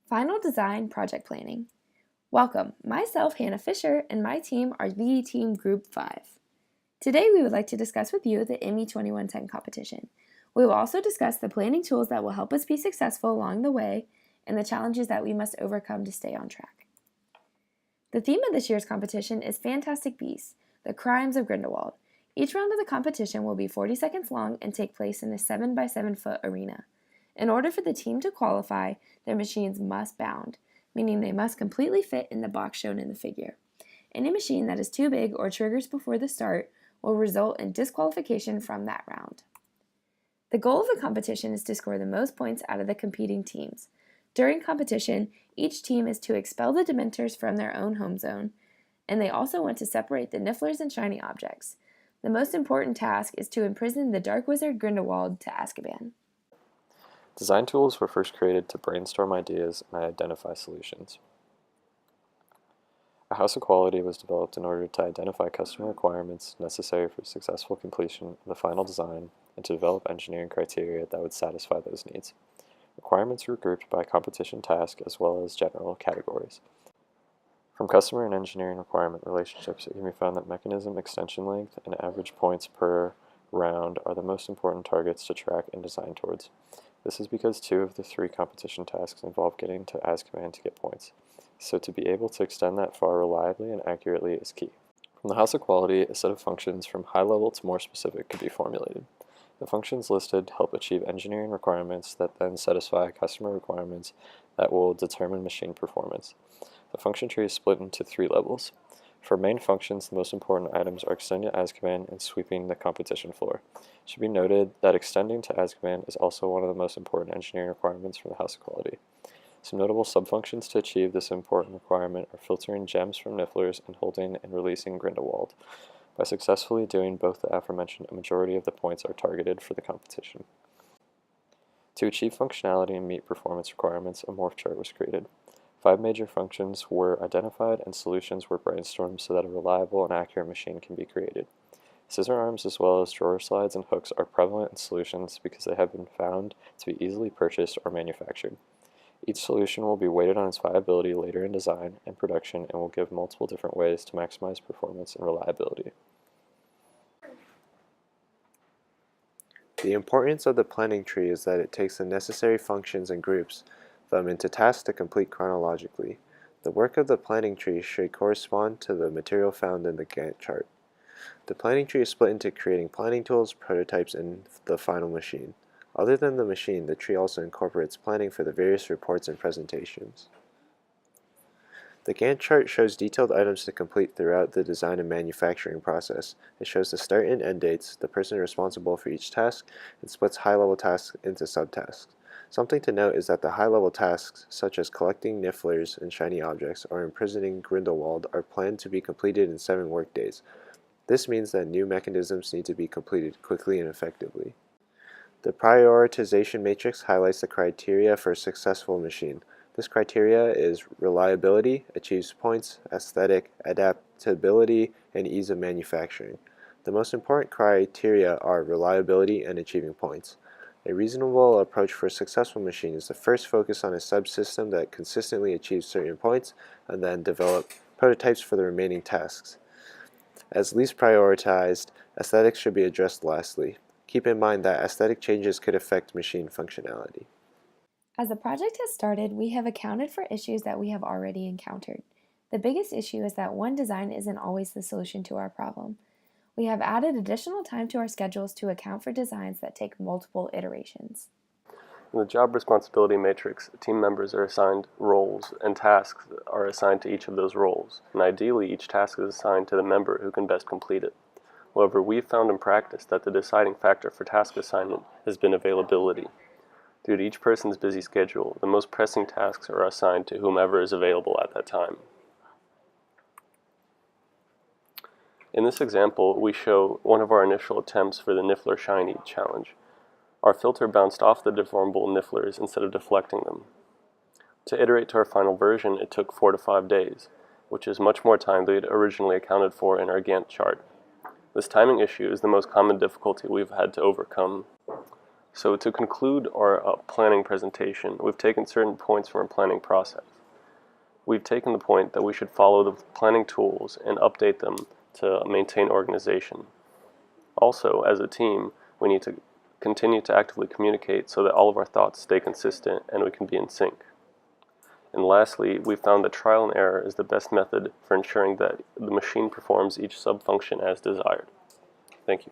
Final Design Project Planning. Welcome, myself, Hannah Fisher, and my team are the Team Group 5. Today we would like to discuss with you the ME 2110 competition. We will also discuss the planning tools that will help us be successful along the way and the challenges that we must overcome to stay on track. The theme of this year's competition is Fantastic Beasts, the Crimes of Grindelwald. Each round of the competition will be 40 seconds long and take place in a 7x7-foot arena. In order for the team to qualify, their machines must bound, meaning they must completely fit in the box shown in the figure. Any machine that is too big or triggers before the start will result in disqualification from that round. The goal of the competition is to score the most points out of the competing teams. During competition, each team is to expel the Dementors from their own home zone, and they also want to separate the Nifflers and shiny objects. The most important task is to imprison the Dark Wizard Grindelwald to Azkaban. Design tools were first created to brainstorm ideas and identify solutions. A house of quality was developed in order to identify customer requirements necessary for successful completion of the final design and to develop engineering criteria that would satisfy those needs. Requirements were grouped by competition task as well as general categories. From customer and engineering requirement relationships, it can be found that mechanism extension length and average points per round are the most important targets to track and design towards. This is because 2 of the 3 competition tasks involve getting to Azkaban to get points, so to be able to extend that far reliably and accurately is key. From the House of Quality, a set of functions from high level to more specific could be formulated. The functions listed help achieve engineering requirements that then satisfy customer requirements that will determine machine performance. The function tree is split into 3 levels. For main functions, the most important items are extending to Azkaban and sweeping the competition floor. It should be noted that extending to Azkaban is also one of the most important engineering requirements for the House of Quality. Some notable subfunctions to achieve this important requirement are filtering gems from Nifflers and holding and releasing Grindelwald. By successfully doing both the aforementioned, a majority of the points are targeted for the competition. To achieve functionality and meet performance requirements, a morph chart was created. 5 major functions were identified and solutions were brainstormed so that a reliable and accurate machine can be created. Scissor arms as well as drawer slides and hooks are prevalent in solutions because they have been found to be easily purchased or manufactured. Each solution will be weighted on its viability later in design and production and will give multiple different ways to maximize performance and reliability. The importance of the planning tree is that it takes the necessary functions and groups them into tasks to complete chronologically. The work of the planning tree should correspond to the material found in the Gantt chart. The planning tree is split into creating planning tools, prototypes, and the final machine. Other than the machine, the tree also incorporates planning for the various reports and presentations. The Gantt chart shows detailed items to complete throughout the design and manufacturing process. It shows the start and end dates, the person responsible for each task, and splits high-level tasks into subtasks. Something to note is that the high-level tasks, such as collecting Nifflers and shiny objects or imprisoning Grindelwald, are planned to be completed in 7 workdays. This means that new mechanisms need to be completed quickly and effectively. The prioritization matrix highlights the criteria for a successful machine. This criteria is reliability, achieves points, aesthetic, adaptability, and ease of manufacturing. The most important criteria are reliability and achieving points. A reasonable approach for a successful machine is to first focus on a subsystem that consistently achieves certain points and then develop prototypes for the remaining tasks. As least prioritized, aesthetics should be addressed lastly. Keep in mind that aesthetic changes could affect machine functionality. As the project has started, we have accounted for issues that we have already encountered. The biggest issue is that one design isn't always the solution to our problem. We have added additional time to our schedules to account for designs that take multiple iterations. In the job responsibility matrix, team members are assigned roles and tasks are assigned to each of those roles, and ideally each task is assigned to the member who can best complete it. However, we've found in practice that the deciding factor for task assignment has been availability. Due to each person's busy schedule, the most pressing tasks are assigned to whomever is available at that time. In this example, we show one of our initial attempts for the Niffler Shiny challenge. Our filter bounced off the deformable Nifflers instead of deflecting them. To iterate to our final version, it took 4 to 5 days, which is much more time than we had originally accounted for in our Gantt chart. This timing issue is the most common difficulty we've had to overcome. So to conclude our planning presentation, we've taken certain points from our planning process. We've taken the point that we should follow the planning tools and update them to maintain organization. Also, as a team, we need to continue to actively communicate so that all of our thoughts stay consistent and we can be in sync. And lastly, we found that trial and error is the best method for ensuring that the machine performs each sub-function as desired. Thank you.